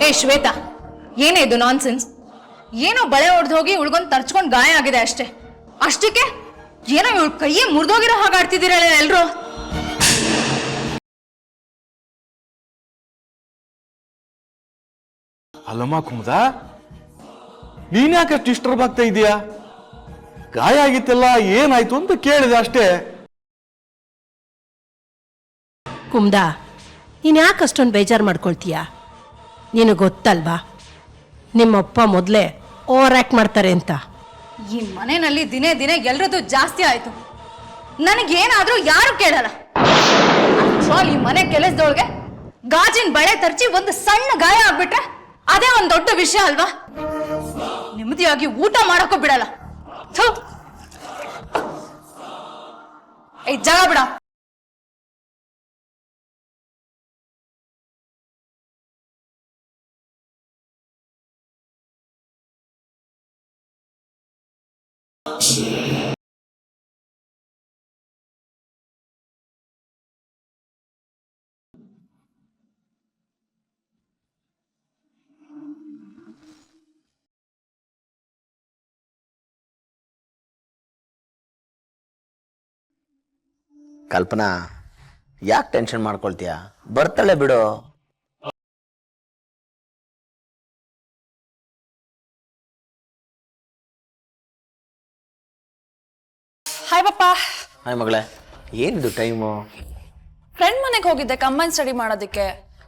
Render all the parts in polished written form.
ಏ ಶ್ವೇತಾ, ಏನೇ ಇದು ನಾನ್ಸೆನ್ಸ್? ಏನೋ ಬಳೆ ಹೊಡೆದು ಹೋಗಿ ಉಳ್ಗೊಂಡು ತರ್ಚ್ಕೊಂಡು ಗಾಯ ಆಗಿದೆ ಅಷ್ಟೇ. ಅಷ್ಟಕ್ಕೆ ಏನೋ ಇವಳು ಕೈಯೇ ಮುರಿದೋಗಿರೋ ಹಾಗೆ ಆಡ್ತಿದ್ದೀರಲ್ಲ ಎಲ್ರು. ಅಲ್ಲಮ್ಮ ಕುಮುದ, ನೀನ್ ಯಾಕೆ ಡಿಸ್ಟರ್ಬ್ ಆಗ್ತಾ ಇದೀಯಾ? ಗಾಯ ಆಗಿತ್ತಲ್ಲ, ಏನಾಯ್ತು ಅಂತ ಕೇಳಿದೆ ಅಷ್ಟೇ. ಕುಮ್ದ, ನೀನು ಯಾಕೆ ಅಷ್ಟೊಂದು ಬೇಜಾರು ಮಾಡ್ಕೊಳ್ತೀಯ? ನಿನಗೆ ಗೊತ್ತಲ್ವಾ ನಿಮ್ಮಪ್ಪ ಮೊದಲೇ ಓವರ್ ಆ್ಯಕ್ಟ್ ಮಾಡ್ತಾರೆ ಅಂತ. ಈ ಮನೆಯಲ್ಲಿ ದಿನೇ ದಿನೇ ಎಲ್ರದ್ದು ಜಾಸ್ತಿ ಆಯ್ತು. ನನಗೇನಾದ್ರೂ ಯಾರು ಕೇಳಲ್ಲ. ಈ ಮನೆ ಕೆಲಸದೊಳಗೆ ಗಾಜಿನ ಬಳೆ ತರ್ಚಿ ಒಂದು ಸಣ್ಣ ಗಾಯ ಆಗ್ಬಿಟ್ರೆ ಅದೇ ಒಂದು ದೊಡ್ಡ ವಿಷಯ ಅಲ್ವಾ? ನೆಮ್ಮದಿಯಾಗಿ ಊಟ ಮಾಡಕ್ಕೂ ಬಿಡಲ್ಲ. ಏ ಜಾಗ ಬಿಡ. ಕಲ್ಪನಾ, ಯಾಕೆ ಟೆನ್ಷನ್ ಮಾಡ್ಕೊಳ್ತೀಯ? ಬರ್ತಾಳೆ ಬಿಡು. ಹಾಯ್ ಪಪ್ಪ. ಹಾಯ್ ಮಗಳೇ, ಏನಿದು ಟೈಮು? ಫ್ರೆಂಡ್ ಮನೆಗೆ ಹೋಗಿದ್ದೆ ಕಂಬೈನ್ ಸ್ಟಡಿ ಮಾಡೋದಕ್ಕೆ.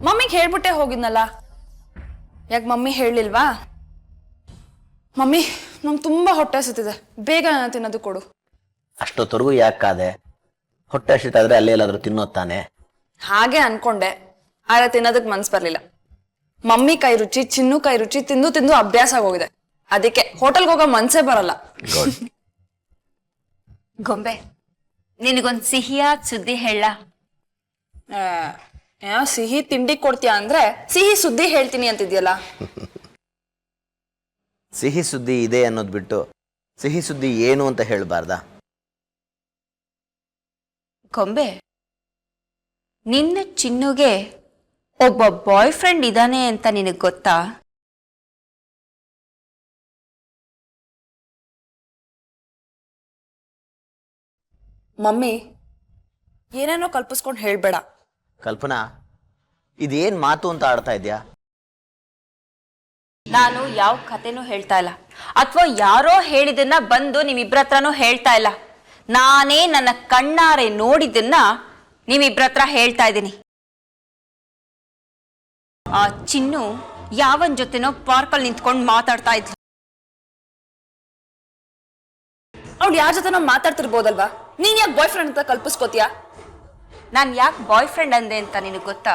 ಮಮ್ಮಿಗೆ ಹೇಳ್ಬಿಟ್ಟೆ ಹೋಗಿದ್ನಲ್ಲ. ಯಾಕೆ ಮಮ್ಮಿ ಹೇಳಿಲ್ವಾ? ಮಮ್ಮಿ, ನಂಗೆ ತುಂಬಾ ಹೊಟ್ಟೆ ಹಸಿತಿದೆ, ಬೇಗ ತಿನ್ನೋದು ಕೊಡು. ಅಷ್ಟೊತ್ತವರೆಗೂ ಯಾಕಾದೆ? ಹೊಟ್ಟೆ ಹಸಿತಾದ್ರೆ ಅಲ್ಲೇ ಎಲ್ಲಾದ್ರೂ ತಿನ್ನೋದ್ ತಾನೆ? ಹಾಗೆ ಅನ್ಕೊಂಡೆ, ಆದ್ರೆ ತಿನ್ನೋದಕ್ ಮನ್ಸ್ ಬರ್ಲಿಲ್ಲ. ಮಮ್ಮಿ ಕೈ ರುಚಿ, ಚಿನ್ನು ಕೈ ರುಚಿ ತಿಂದು ತಿಂದು ಅಭ್ಯಾಸ ಆಗೋಗಿದೆ. ಅದಕ್ಕೆ ಹೋಟೆಲ್ಗೆ ಹೋಗೋ ಮನ್ಸೇ ಬರಲ್ಲ. ಗೊಂಬೆ, ನಿನಗೊಂದ್ ಸಿಹಿಯಾದ ಸುದ್ದಿ ಹೇಳ? ಸಿಹಿ ತಿಂಡಿ ಕೊಡ್ತೀಯ ಅಂದ್ರೆ ಸಿಹಿ ಸುದ್ದಿ ಹೇಳ್ತೀನಿ ಅಂತಿದ್ಯಲ್ಲ. ಸಿಹಿ ಸುದ್ದಿ ಇದೆ ಅನ್ನೋದ್ ಬಿಟ್ಟು ಸಿಹಿ ಸುದ್ದಿ ಏನು ಅಂತ ಹೇಳ್ಬಾರ್ದಾ? ಗೊಂಬೆ, ನಿನ್ನ ಚಿನ್ನುಗೆ ಒಬ್ಬ ಬಾಯ್ ಫ್ರೆಂಡ್ ಇದ್ದಾನೆ ಅಂತ ನಿನಗ್ ಗೊತ್ತಾ? ಮಮ್ಮಿ, ಏನೇನೋ ಕಲ್ಪಿಸ್ಕೊಂಡು ಹೇಳ್ಬೇಡ. ಕಲ್ಪನಾ, ಇದೇನ್ ಮಾತು ಅಂತ ಆಡ್ತಾ ಇದ್ಯಾ? ನಾನು ಯಾವ ಕಥೆನೂ ಹೇಳ್ತಾ ಇಲ್ಲ, ಅಥವಾ ಯಾರೋ ಹೇಳಿದನ್ನ ಬಂದು ನಿಮ್ಮಿಬ್ರ ಹತ್ರನೂ ಹೇಳ್ತಾ ಇಲ್ಲ. ನಾನೇ ನನ್ನ ಕಣ್ಣಾರೆ ನೋಡಿದ್ದನ್ನ ನಿಮ್ಮಿಬ್ರ ಹತ್ರ ಹೇಳ್ತಾ ಇದ್ದೀನಿ. ಆ ಚಿನ್ನು ಯಾವನ್ ಜೊತೆನೋ ಪಾರ್ಕಲ್ಲಿ ನಿಂತ್ಕೊಂಡು ಮಾತಾಡ್ತಾ ಇದ್ಲು. ಅವ್ಳು ಯಾರ ಜೊತೆನೋ ಮಾತಾಡ್ತಿರ್ಬೋದಲ್ವಾ? ನೀನ್ ಯಾಕೆ ಬಾಯ್ ಫ್ರೆಂಡ್ ಅಂತ ಕಲ್ಪಿಸ್ಕೋತೀಯ? ನಾನು ಯಾಕೆ ಬಾಯ್ ಫ್ರೆಂಡ್ ಅಂದೆ ಅಂತ ನಿನಗೆ ಗೊತ್ತಾ?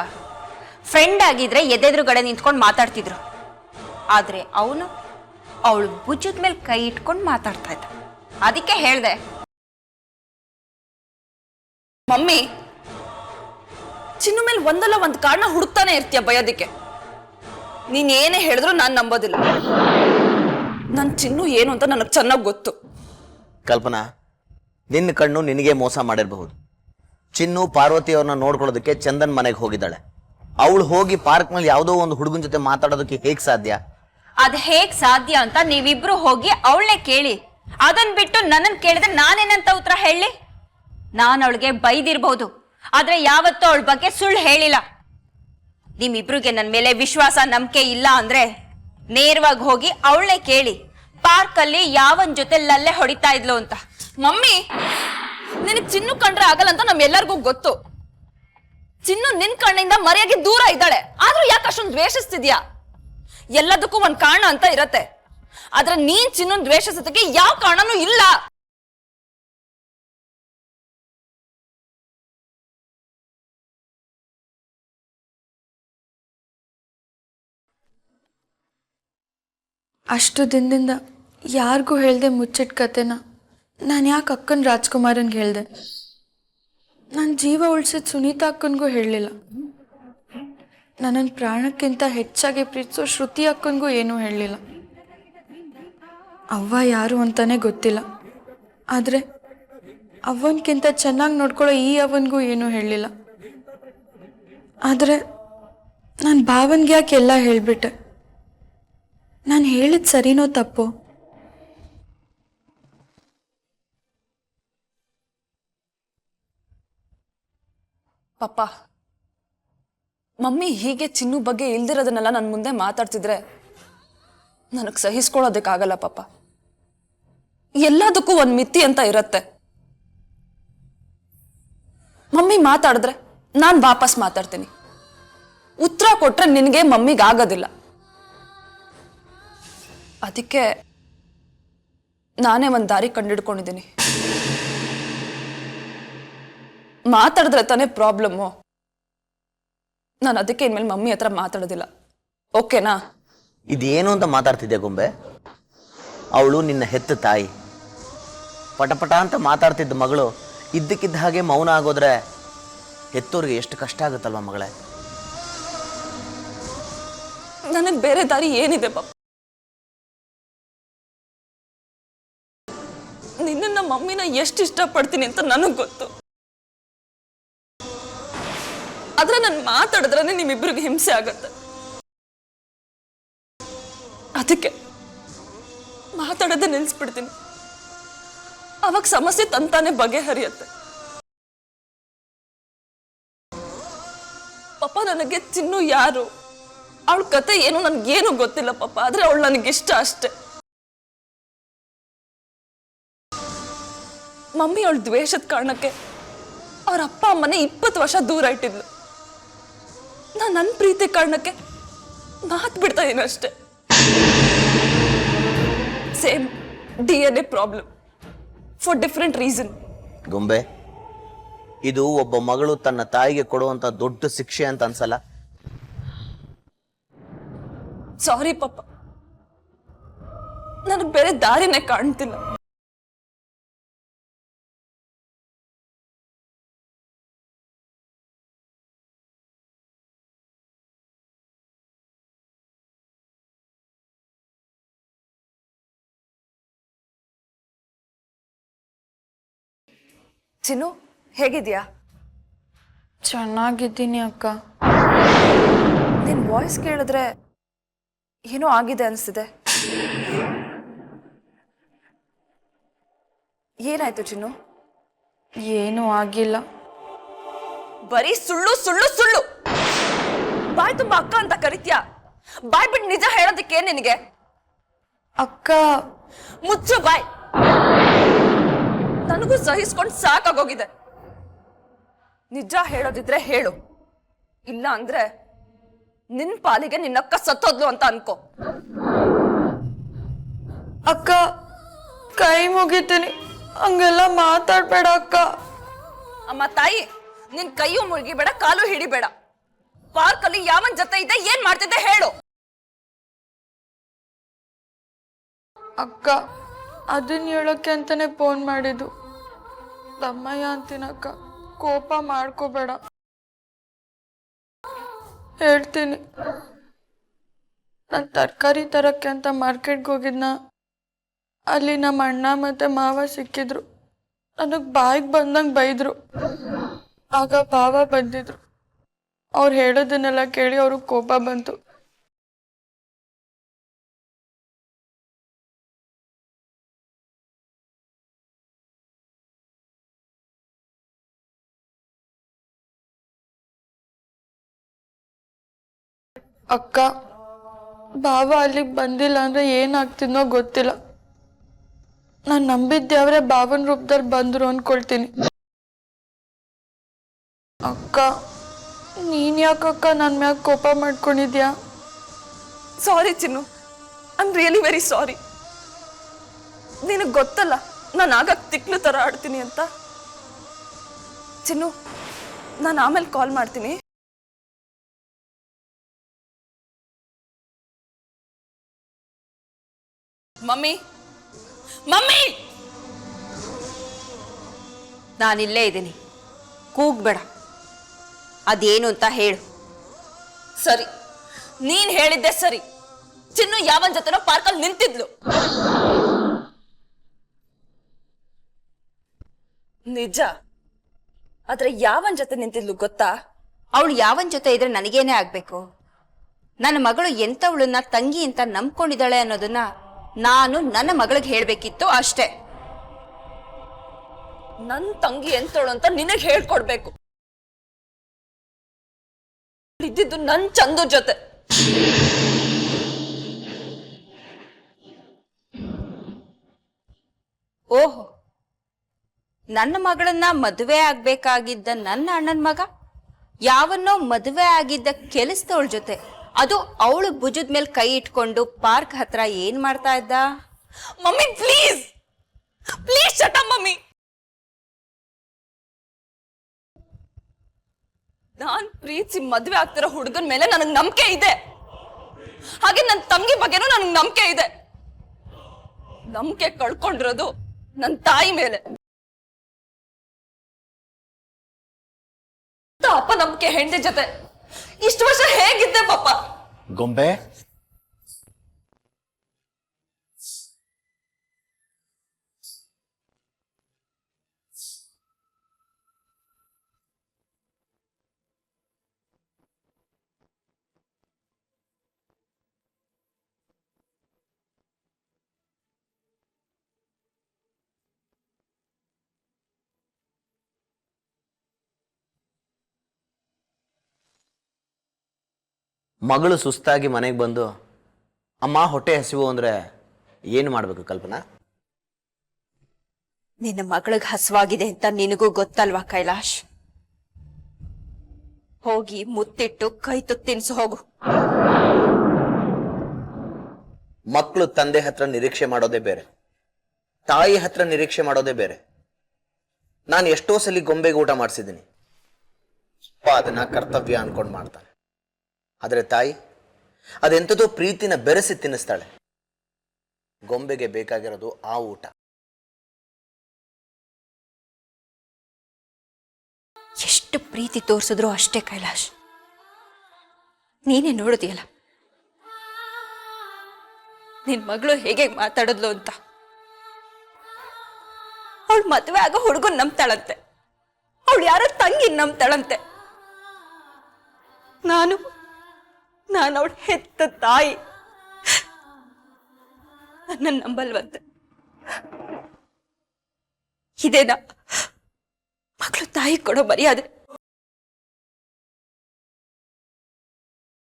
ಫ್ರೆಂಡ್ ಆಗಿದ್ರೆ ಎದೆದುರುಗಡೆ ನಿಂತ್ಕೊಂಡು ಮಾತಾಡ್ತಿದ್ರು. ಆದ್ರೆ ಅವನು ಅವಳು ಭುಜದ ಮೇಲೆ ಕೈ ಇಟ್ಕೊಂಡು ಮಾತಾಡ್ತಾ ಇದ್ದ. ಅದಕ್ಕೆ ಹೇಳ್ದೆ. ಮಮ್ಮಿ, ಚಿನ್ನು ಮೇಲೆ ಒಂದಲ್ಲ ಒಂದ್ ಕಾರಣ ಹುಡುಕ್ತಾನೆ ಇರ್ತೀಯ ಬಯೋದಿಕ್ಕೆ. ನೀನ್ ಏನೇ ಹೇಳಿದ್ರು ನಾನ್ ನಂಬೋದಿಲ್ಲ. ನನ್ ಚಿನ್ನು ಏನು ಅಂತ ನನಗ್ ಚೆನ್ನಾಗ್ ಗೊತ್ತು. ಕಲ್ಪನಾ, ನಿನ್ನ ಕಣ್ಣು ನಿನಗೆ ಮೋಸ ಮಾಡಿರಬಹುದು. ಚಿನ್ನು ಪಾರ್ವತಿ ಅವ್ರನ್ನ ನೋಡ್ಕೊಳ್ಳೋದಕ್ಕೆ ಚಂದನ್ ಮನೆಗೆ ಹೋಗಿದ್ದಾಳೆ. ಅವಳು ಹೋಗಿ ಪಾರ್ಕ್ ನಲ್ಲಿ ಯಾವುದೋ ಒಂದು ಹುಡುಗನ ಜೊತೆ ಮಾತಾಡೋದಕ್ಕೆ ಹೇಗ್ ಸಾಧ್ಯ? ಅದ್ ಹೇಗ್ ಸಾಧ್ಯ ಅಂತ ನೀವಿಬ್ರು ಹೋಗಿ ಅವಳನ್ನೇ ಕೇಳಿ. ಅದನ್ ಬಿಟ್ಟು ನನ್ನನ್ ಕೇಳಿದ್ರೆ ನಾನೇನಂತ ಉತ್ತರ ಹೇಳಿ? ನಾನು ಅವಳಿಗೆ ಬೈದಿರ್ಬಹುದು, ಆದ್ರೆ ಯಾವತ್ತೂ ಅವಳ ಬಗ್ಗೆ ಸುಳ್ಳು ಹೇಳಿಲ್ಲ. ನಿಮ್ಮಿಬ್ರಿಗೆ ನನ್ನ ಮೇಲೆ ವಿಶ್ವಾಸ ನಂಬಿಕೆ ಇಲ್ಲ ಅಂದ್ರೆ ನೇರವಾಗಿ ಹೋಗಿ ಅವಳನ್ನೇ ಕೇಳಿ, ಪಾರ್ಕ್ ಅಲ್ಲಿ ಯಾವನ್ ಜೊತೆ ಲಲ್ಲೆ ಹೊಡಿತಾ ಇದ್ಲು ಅಂತ. ಮಮ್ಮಿ, ನಿನಗ್ ಚಿನ್ನು ಕಂಡ್ರೆ ಆಗಲ್ಲ ಅಂತ ನಮ್ಮೆಲ್ಲರಿಗೂ ಗೊತ್ತು. ಚಿನ್ನು ನಿನ್ ಕಣ್ಣಿಂದ ಮರೆಯಾಗಿ ದೂರ ಇದ್ದಾಳೆ, ಆದ್ರೂ ಯಾಕೆ ಅಷ್ಟೊಂದು ದ್ವೇಷಿಸ್ತಿದ್ಯಾ? ಎಲ್ಲದಕ್ಕೂ ಒಂದ್ ಕಾರಣ ಅಂತ ಇರತ್ತೆ. ಆದ್ರೆ ನೀನ್ ಚಿನ್ನು ದ್ವೇಷಿಸೋದಕ್ಕೆ ಯಾವ ಕಾರಣನೂ ಇಲ್ಲ. ಅಷ್ಟು ದಿನದಿಂದ ಯಾರಿಗೂ ಹೇಳ್ದೆ ಮುಚ್ಚಿಟ್ಟ ಕತೆನ ನಾನು ಯಾಕೆ ಅಕ್ಕನ ರಾಜ್ಕುಮಾರನ್ಗೆ ಹೇಳಿದೆ? ನನ್ನ ಜೀವ ಉಳಿಸಿದ ಸುನೀತಾ ಅಕ್ಕನಿಗೂ ಹೇಳಲಿಲ್ಲ. ನನ್ನನ್ನು ಪ್ರಾಣಕ್ಕಿಂತ ಹೆಚ್ಚಾಗಿ ಪ್ರೀತಿಸೋ ಶ್ರುತಿ ಅಕ್ಕನಿಗೂ ಏನೂ ಹೇಳಲಿಲ್ಲ. ಅವ್ವ ಯಾರು ಅಂತಾನೆ ಗೊತ್ತಿಲ್ಲ. ಆದರೆ ಅವನ್ಕಿಂತ ಚೆನ್ನಾಗಿ ನೋಡ್ಕೊಳ್ಳೋ ಈ ಅವನಿಗೂ ಏನೂ ಹೇಳಲಿಲ್ಲ. ಆದರೆ ನಾನು ಭಾವನ್ಗೆ ಯಾಕೆ ಎಲ್ಲ ಹೇಳಿಬಿಟ್ಟೆ? ನಾನು ಹೇಳಿದ ಸರಿನೋ ತಪ್ಪೋ? ಪಪ್ಪ, ಮಮ್ಮಿ ಹೀಗೆ ಚಿನ್ನು ಬಗ್ಗೆ ಇಲ್ದಿರೋದನ್ನೆಲ್ಲ ನನ್ನ ಮುಂದೆ ಮಾತಾಡ್ತಿದ್ರೆ ನನಗೆ ಸಹಿಸ್ಕೊಳ್ಳೋದಕ್ಕಾಗಲ್ಲ ಪಪ್ಪ. ಎಲ್ಲದಕ್ಕೂ ಒಂದು ಮಿತಿ ಅಂತ ಇರತ್ತೆ. ಮಮ್ಮಿ ಮಾತಾಡಿದ್ರೆ ನಾನು ವಾಪಸ್ ಮಾತಾಡ್ತೀನಿ. ಉತ್ತರ ಕೊಟ್ರೆ ನಿನಗೆ ಮಮ್ಮಿಗೆ ಆಗೋದಿಲ್ಲ. ಅದಕ್ಕೆ ನಾನೇ ಒಂದು ದಾರಿ ಕಂಡಿಡ್ಕೊಂಡಿದ್ದೀನಿ. ಮಾತಾಡಿದ್ರೆ ತಾನೇ ಪ್ರಾಬ್ಲಮ್ಮು. ನಾನು ಅದಕ್ಕೆ ಇನ್ಮೇಲೆ ಮಮ್ಮಿ ಹತ್ರ ಮಾತಾಡೋದಿಲ್ಲ. ಓಕೆನಾ? ಇದೇನು ಅಂತ ಮಾತಾಡ್ತಿದ್ದೆ ಗೊಂಬೆ? ಅವಳು ನಿನ್ನ ಹೆತ್ತ ತಾಯಿ. ಪಟಪಟ ಅಂತ ಮಾತಾಡ್ತಿದ್ದ ಮಗಳು ಇದ್ದಕ್ಕಿದ್ದ ಹಾಗೆ ಮೌನ ಆಗೋದ್ರೆ ಹೆತ್ತೋರಿಗೆ ಎಷ್ಟು ಕಷ್ಟ ಆಗುತ್ತಲ್ವ ಮಗಳೇ? ನನಗೆ ಬೇರೆ ದಾರಿ ಏನಿದೆ ಪಾಪ? ನಿನ್ನ ಮಮ್ಮಿನ ಎಷ್ಟು ಇಷ್ಟಪಡ್ತೀನಿ ಅಂತ ನನಗೆ ಗೊತ್ತು. ಆದ್ರೆ ನಾನು ಮಾತಾಡಿದ್ರೆ ನಿಮ್ಮಿಬ್ರಿಗೆ ಹಿಂಸೆ ಆಗತ್ತೆ. ಅದಕ್ಕೆ ಮಾತಾಡೋದೇ ನಿಲ್ಸ್ಬಿಡ್ತೀನಿ. ಅವಾಗ ಸಮಸ್ಯೆ ತಂತಾನೆ ಬಗೆಹರಿಯತ್ತೆ. ಪಾಪ ನನಗೆ ಚಿನ್ನು ಯಾರು, ಅವಳ ಕತೆ ಏನು ನನ್ಗೇನು ಗೊತ್ತಿಲ್ಲ ಪಾಪ. ಆದ್ರೆ ಅವಳು ನನಗಿಷ್ಟ ಅಷ್ಟೆ. ಮಮ್ಮಿ ಅವಳ ದ್ವೇಷದ ಕಾರಣಕ್ಕೆ ಅವ್ರ ಅಪ್ಪ ಅಮ್ಮನೆ 20 ವರ್ಷ ದೂರ ಇಟ್ಟಿದ್ಲು. ನಾನು ನನ್ನ ಪ್ರೀತಿ ಕಾರಣಕ್ಕೆ ಮಾತು ಬಿಡ್ತಾ ಇದೀನಿ ಅಷ್ಟೆ. Same DNA problem for different reason. ಗೊಂಬೆ, ಇದು ಒಬ್ಬ ಮಗಳು ತನ್ನ ತಾಯಿಗೆ ಕೊಡುವಂತ ದೊಡ್ಡ ಶಿಕ್ಷೆ ಅಂತ ಅನ್ಸಲ್ಲ? ಸಾರಿ ಪಾಪ, ನನಗೆ ಬೇರೆ ದಾರಿನೇ ಕಾಣ್ತಿಲ್ಲ. ಚಿನ್ನು, ಹೇಗಿದ್ಯಾ? ಚೆನ್ನಾಗಿದ್ದೀನಿ ಅಕ್ಕ. ನಿನ್ ವಾಯ್ಸ್ ಕೇಳಿದ್ರೆ ಏನೋ ಆಗಿದೆ ಅನಿಸ್ತಿದೆ. ಏನಾಯ್ತು ಚಿನ್ನು? ಏನೂ ಆಗಿಲ್ಲ. ಬರೀ ಸುಳ್ಳು ಸುಳ್ಳು ಸುಳ್ಳು. ಬಾಯ್ ತುಂಬಾ ಅಕ್ಕ ಅಂತ ಕರಿತ್ಯಾ? ಬಾಯ್ ಬಿಟ್ಟು ನಿಜ ಹೇಳೋದಕ್ಕೆ ನಿನಗೆ? ಅಕ್ಕ, ಮುಚ್ಚು ಬಾಯ್. ನನಗೂ ಸಹಿಸ್ಕೊಂಡು ಸಾಕಾಗೋಗಿದೆ. ನಿಜ ಹೇಳೋದಿದ್ರೆ ಹೇಳು, ಇಲ್ಲ ಅಂದ್ರೆ ನಿನ್ ಪಾಲಿಗೆ ನಿನ್ನಕ್ಕ ಸತ್ತೋದ್ಲು ಅಂತ ಅನ್ಕೋ. ಅಕ್ಕ, ಕೈ ಮುಗಿತೀನಿ, ಹಂಗೆಲ್ಲ ಮಾತಾಡ್ಬೇಡ ಅಕ್ಕ. ಅಮ್ಮ ತಾಯಿ, ನಿನ್ ಕೈಯೂ ಮುಳುಗಿಬೇಡ, ಕಾಲು ಹಿಡಿಬೇಡ. ಪಾರ್ಕಲ್ಲಿ ಯಾವನ್ ಜೊತೆ ಇದೆ, ಏನ್ ಮಾಡ್ತಿದ್ದೆ ಹೇಳು. ಅಕ್ಕ, ಅದನ್ನ ಹೇಳೋಕೆ ಅಂತಾನೆ ಫೋನ್ ಮಾಡಿದ್ದು. ತಮ್ಮಯ್ಯ ಅಂತೀನಕ್ಕ, ಕೋಪ ಮಾಡ್ಕೋಬೇಡ. ಹೇಳ್ತೀನಿ. ನಾನು ತರಕಾರಿ ತರಕ್ಕೆ ಅಂತ ಮಾರ್ಕೆಟ್ಗೆ ಹೋಗಿದ್ನ. ಅಲ್ಲಿ ನಮ್ಮ ಅಣ್ಣ ಮತ್ತೆ ಮಾವ ಸಿಕ್ಕಿದ್ರು. ನನಗೆ ಬಾಯಿಗೆ ಬಂದಂಗೆ ಬೈದ್ರು. ಆಗ ಭಾವ ಬಂದಿದ್ರು. ಅವ್ರು ಹೇಳೋದನ್ನೆಲ್ಲ ಕೇಳಿ ಅವ್ರಿಗೆ ಕೋಪ ಬಂತು. ಅಕ್ಕ, ಭಾವ ಅಲ್ಲಿಗೆ ಬಂದಿಲ್ಲ ಅಂದ್ರೆ ಏನಾಗ್ತಿದ್ನೋ ಗೊತ್ತಿಲ್ಲ. ನಾನು ನಂಬಿದ್ದೆ ಭಾವನ ರೂಪದಲ್ಲಿ ಬಂದ್ರು ಅನ್ಕೊಳ್ತೀನಿ. ಅಕ್ಕ, ನೀನ್ ಯಾಕಕ್ಕ ನನ್ನ ಮ್ಯಾಗ ಕೋಪ ಮಾಡ್ಕೊಂಡಿದ್ಯಾ? Sorry Chinnu, I am really very sorry. ನಿನಗೆ ಗೊತ್ತಲ್ಲ ನಾನು ಆಗ ತಿಕ್ಲು ತರ ಆಡ್ತೀನಿ ಅಂತ. ಚಿನ್ನು, ನಾನು ಆಮೇಲೆ ಕಾಲ್ ಮಾಡ್ತೀನಿ. ಮಮ್ಮಿ, ಮಮ್ಮಿ, ನಾನಿಲ್ಲೇ ಇದ್ದೀನಿ, ಕೂಗ್ಬೇಡ. ಅದೇನು ಅಂತ ಹೇಳು. ಸರಿ, ನೀನ್ ಹೇಳಿದ್ದೆ ಸರಿ. ಚಿನ್ನು ಯಾವನ್ ಜೊತೆನೋ ಪಾರ್ಕಲ್ಲಿ ನಿಂತಿದ್ಲು. ನಿಜ. ಆದ್ರೆ ಯಾವನ್ ಜೊತೆ ನಿಂತಿದ್ಲು ಗೊತ್ತಾ? ಅವಳು ಯಾವನ್ ಜೊತೆ ಇದ್ರೆ ನನಗೇನೆ ಆಗ್ಬೇಕು? ನನ್ನ ಮಗಳು ಎಂಥವಳನ್ನ ತಂಗಿ ಅಂತ ನಂಬ್ಕೊಂಡಿದ್ದಾಳೆ ಅನ್ನೋದನ್ನ ನಾನು ನನ್ನ ಮಗಳಿಗೆ ಹೇಳ್ಬೇಕಿತ್ತು ಅಷ್ಟೇ. ನನ್ ತಂಗಿ ಎಂತೋಳು ಅಂತ ನಿನಗ್ ಹೇಳ್ಕೊಡ್ಬೇಕು. ಇದ್ದಿದ್ದು ನನ್ ಚಂದು ಜೊತೆ. ಓಹೋ, ನನ್ನ ಮಗಳನ್ನ ಮದುವೆ ಆಗ್ಬೇಕಾಗಿದ್ದ ನನ್ನ ಅಣ್ಣನ ಮಗ ಯಾವನ್ನೋ ಮದುವೆ ಆಗಿದ್ದ ಕೆಲಸದವಳ ಜೊತೆ, ಅದು ಅವಳು ಭುಜದ ಮೇಲೆ ಕೈ ಇಟ್ಕೊಂಡು ಪಾರ್ಕ್ ಹತ್ರ ಏನ್ ಮಾಡ್ತಾ ಇದ್ದ? Mummy please please shut up mummy. ನಾನ್ ಪ್ರೀತಿ ಮದ್ವೆ ಆಗ್ತಿರೋ ಹುಡುಗನ್ ಮೇಲೆ ನನಗ್ ನಂಬಿಕೆ ಇದೆ. ಹಾಗೆ ನನ್ನ ತಂಗಿ ಬಗ್ಗೆನೂ ನನಗ್ ನಂಬಿಕೆ ಇದೆ. ನಂಬಿಕೆ ಕಳ್ಕೊಂಡಿರೋದು ನನ್ನ ತಾಯಿ ಮೇಲೆ. ಅಪನಂಬಿಕೆ ಹೆಂಡತಿ ಜೊತೆ ಇಷ್ಟು ವರ್ಷ ಹೇಗಿದ್ದೆ ಪಾಪ? ಗೊಂಬೆ, ಮಗಳು ಸುಸ್ತಾಗಿ ಮನೆಗೆ ಬಂದು ಅಮ್ಮ ಹೊಟ್ಟೆ ಹಸಿವು ಅಂದ್ರೆ ಏನು ಮಾಡಬೇಕು ಕಲ್ಪನಾ? ನಿನ್ನ ಮಗಳಿಗೆ ಹಸುವಾಗಿದೆ ಅಂತ ನಿನಗೂ ಗೊತ್ತಲ್ವಾ ಕೈಲಾಶ್? ಹೋಗಿ ಮುತ್ತಿಟ್ಟು ಕೈ ತುತ್ತು ತಿನ್ಸು ಹೋಗು. ಮಕ್ಕಳು ತಂದೆ ಹತ್ರ ನಿರೀಕ್ಷೆ ಮಾಡೋದೇ ಬೇರೆ, ತಾಯಿ ಹತ್ರ ನಿರೀಕ್ಷೆ ಮಾಡೋದೇ ಬೇರೆ. ನಾನು ಎಷ್ಟೋ ಸಲ ಗೊಂಬೆಗೆ ಊಟ ಮಾಡಿಸಿದ್ದೀನಿ, ಅದನ್ನ ಕರ್ತವ್ಯ ಅನ್ಕೊಂಡು ಮಾಡ್ತಾನೆ. ಆದರೆ ತಾಯಿ ಅದೆಂಥದೋ ಪ್ರೀತಿನ ಬೆರೆಸಿ ತಿನ್ನಿಸ್ತಾಳೆ. ಗೊಂಬೆಗೆ ಬೇಕಾಗಿರೋದು ಆ ಊಟ. ಎಷ್ಟು ಪ್ರೀತಿ ತೋರಿಸಿದ್ರು ಅಷ್ಟೇ ಕೈಲಾಶ್. ನೀನೇ ನೋಡಿದೆಯಲ್ಲ ನಿನ್ ಮಗಳು ಹೇಗೆ ಮಾತಾಡಿದ್ಲು ಅಂತ. ಅವಳು ಮದುವೆ ಆಗ ಹುಡುಗನ್ ನಂಬ್ತಾಳಂತೆ, ಅವಳು ಯಾರೋ ತಂಗಿ ನಂಬ್ತಾಳಂತೆ. ನಾನು ಅವಳ ಹೆತ್ತ ತಾಯಿ, ನನ್ನ ನಂಬಲ್ವಂತೆ. ಇದೇನಾ ಮಗಳು ತಾಯಿ ಕೊಡೋ ಮರ್ಯಾದೆ?